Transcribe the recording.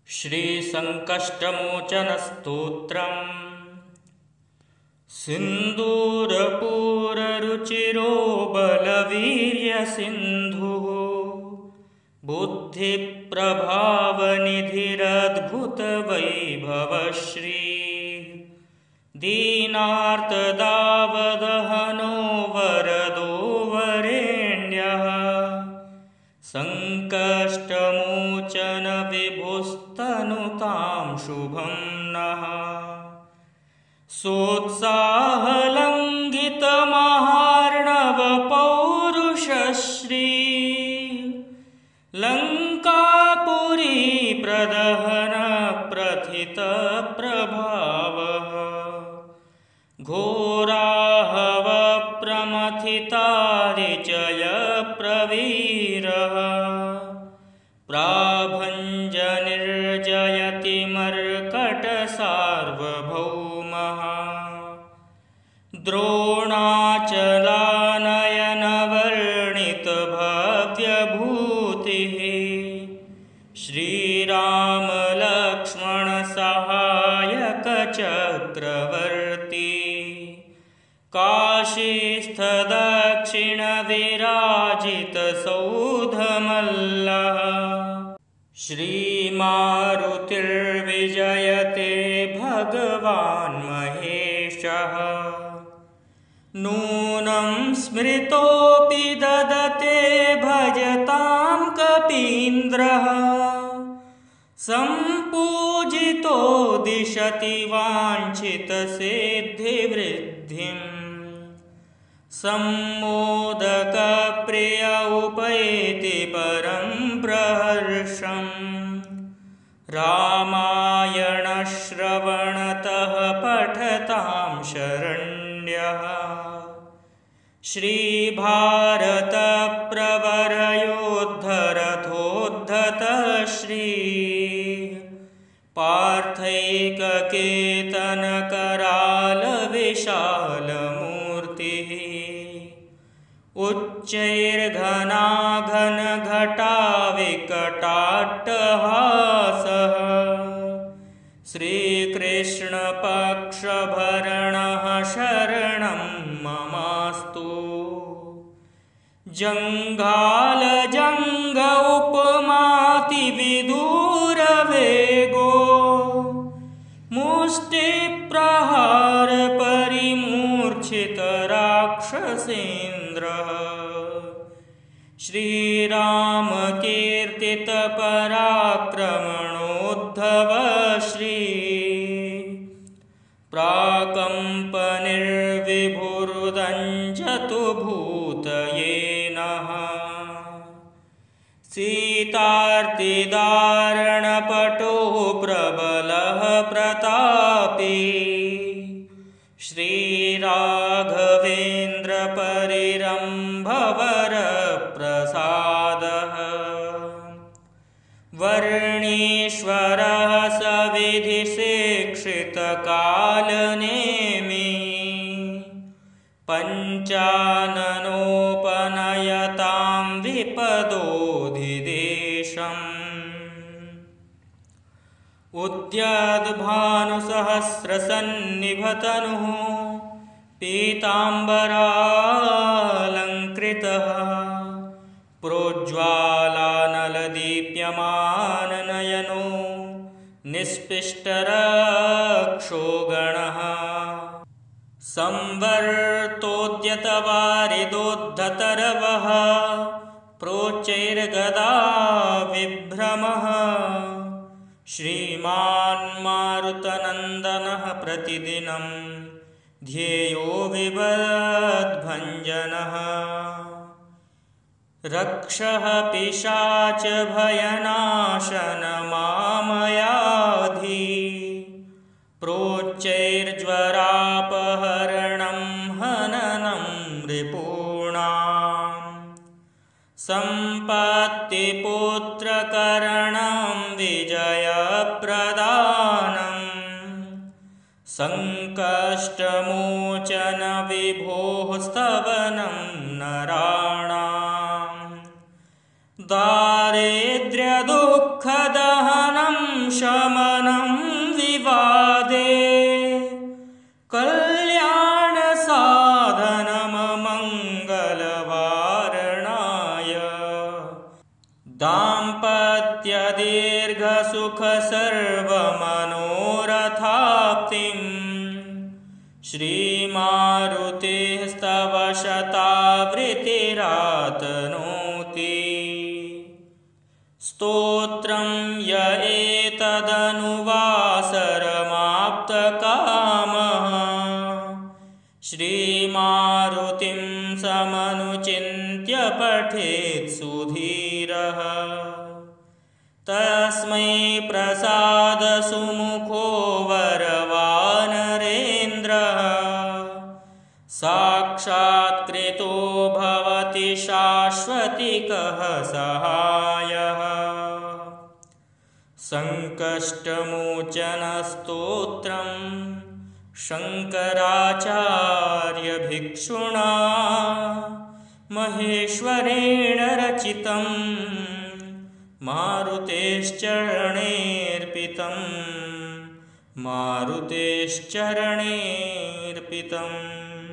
श्रीसङ्कष्टमोचनस्तोत्रम् सिन्दूरपूररुचिरो बलवीर्यसिन्धुः बुद्धिप्रभावनिधिरद्भुतवैभवश्री दीनार्तदावदहनो वरदो वरेण्यः संकष्टमोचन विभुस्तनुतां शुभं नः सोत्साहलङ्घितमहार्णवपौरुषश्री लङ्कापुरी प्रदहन प्रथितप्रभावः घोराहव प्रमथितारिचय प्रवीरः प्राभञ्जनिर्जयति मर्कटसार्वभौमः द्रोणाचलानयनवर्णितभव्यभूतिः श्रीरामलक्ष्मणसहायकचक्रवर्ती काशीस्थदक्षिणविराजितसौधमल्लः श्रीमारुतिर्विजयते भगवान् महेशः नूनं स्मृतोऽपि ददते भजतां कपीन्द्रः सम्पूजितो दिशति वाञ्छितसिद्धिवृद्धिम् सम्मोदकप्रिय उपैति परं प्रहर्षम् रामायणश्रवणतः पठतां शरण्यः श्रीभारतप्रवरयोद्धरथोद्धतः श्री पार्थैककेतनकरालविशालमूर्तिः उच्चैर्घनाघनघटाविकटाट्टहासः श्रीकृष्णपक्षभरणः शरणं ममास्तु जङ्घालजङ्घ उपमातिविदूरवेगो मुष्टिप्रहार परिमूर्छितराक्षसेन्द्रः श्रीरामकीर्तितपराक्रमणोद्धव श्री प्राकम्पनिर्विभुरुदञ्जतु भूतये नः सीतार्तिदारणपटो प्रबलः प्रतापी श्रीराघवेन्द्रपरिरम्भवरप्रसादः वर्णीश्वरः सविधिशिक्षितकालनेमि पञ्चाननोपनयतां विपदोधिदेशम् उद्यद्भानुसहस्रसन्निभतनुः पीताम्बरालङ्कृतः प्रोज्ज्वालानलदीप्यमाननयनो निष्पिष्टरक्षोगणः संवर्तोद्यतवारिदोद्धतरवः प्रोच्चैर्गदा विभ्रमः श्रीमान् मारुतनन्दनः प्रतिदिनं ध्येयो विबद्भञ्जनः रक्षः पिशाचभयनाशनमामयाधि प्रोच्चैर्ज्वरापहरणं हननं रिपूणाम् सम्पत्तिपुत्रकरणं विजयप्रदानम् संकष्टमोचन विभोः स्तवनं नराणाम् दारिद्र्यदुःखदहनं दीर्घसुखसर्वमनोरथाप्तिम् श्रीमारुतेस्तव शतावृत्तिरातनोति स्तोत्रं य एतदनुवासरमाप्तकामः श्रीमारुतिं समनुचिन्त्य पठेत् सुधीरः तस्मै प्रसादसुमुखो वरवानरेन्द्रः साक्षात्कृतो भवति शाश्वतिकः सहायः संकष्टमोचनस्तोत्रं शङ्कराचार्यभिक्षुणा महेश्वरेण रचितं मारुतेश्चरणेऽर्पितम्